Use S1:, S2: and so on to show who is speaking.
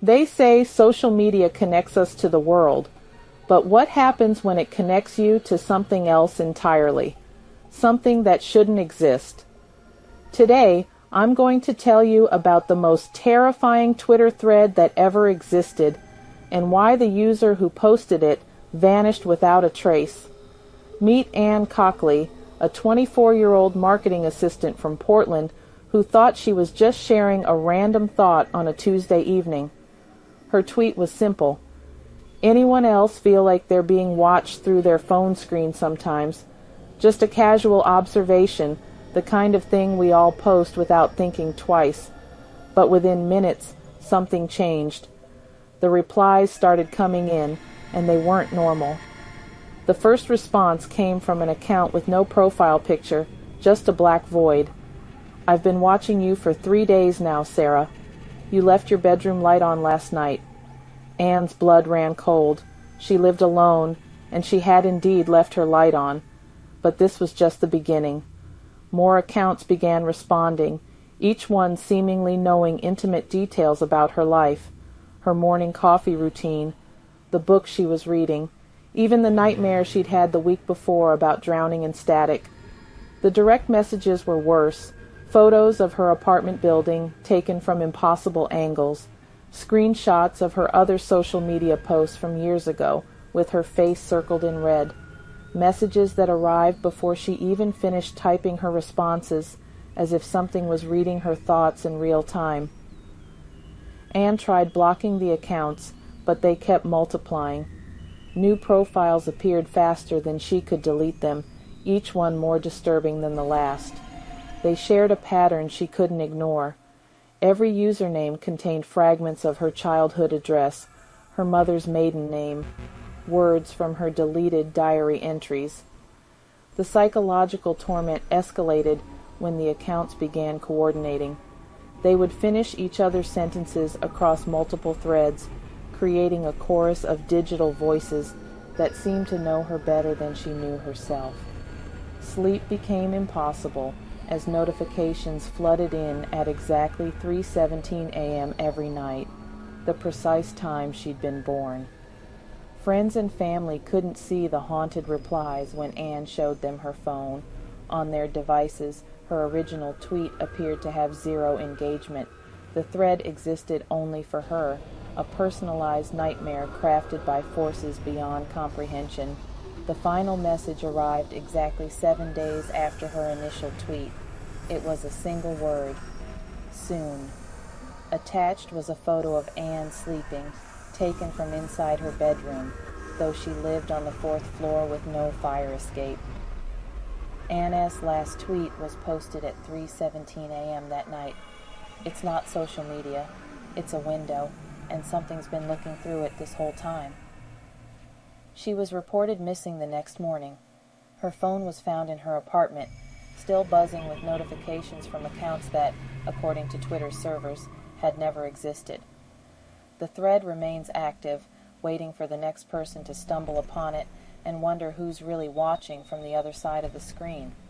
S1: They say social media connects us to the world, but what happens when it connects you to something else entirely? Something that shouldn't exist. Today, I'm going to tell you about the most terrifying Twitter thread that ever existed and why the user who posted it vanished without a trace. Meet Ann Cockley, a 24-year-old marketing assistant from Portland who thought she was just sharing a random thought on a Tuesday evening. Her tweet was simple. Anyone else feel like they're being watched through their phone screen sometimes? Just a casual observation, the kind of thing we all post without thinking twice. But within minutes, something changed. The replies started coming in, and they weren't normal. The first response came from an account with no profile picture, just a black void. I've been watching you for 3 days now, Sarah. You left your bedroom light on last night. Anne's blood ran cold. She lived alone, and she had indeed left her light on. But this was just the beginning. More accounts began responding, each one seemingly knowing intimate details about her life, her morning coffee routine, the book she was reading, even the nightmare she'd had the week before about drowning in static. The direct messages were worse. Photos of her apartment building taken from impossible angles, screenshots of her other social media posts from years ago with her face circled in red, messages that arrived before she even finished typing her responses, as if something was reading her thoughts in real time. Anne tried blocking the accounts, but they kept multiplying. New profiles appeared faster than she could delete them, each one more disturbing than the last. They shared a pattern she couldn't ignore. Every username contained fragments of her childhood address, her mother's maiden name, words from her deleted diary entries. The psychological torment escalated when the accounts began coordinating. They would finish each other's sentences across multiple threads, creating a chorus of digital voices that seemed to know her better than she knew herself. Sleep became impossible as notifications flooded in at exactly 3:17 a.m. every night, the precise time she'd been born. Friends and family couldn't see the haunted replies when Anne showed them her phone. On their devices, her original tweet appeared to have zero engagement. The thread existed only for her, a personalized nightmare crafted by forces beyond comprehension. The final message arrived exactly 7 days after her initial tweet. It was a single word: soon. Attached was a photo of Anne sleeping, taken from inside her bedroom, though she lived on the 4th floor with no fire escape. Anna's last tweet was posted at 3:17 a.m. that night. It's not social media. It's a window, and something's been looking through it this whole time. She was reported missing the next morning. Her phone was found in her apartment, still buzzing with notifications from accounts that, according to Twitter's servers, had never existed. The thread remains active, waiting for the next person to stumble upon it and wonder who's really watching from the other side of the screen.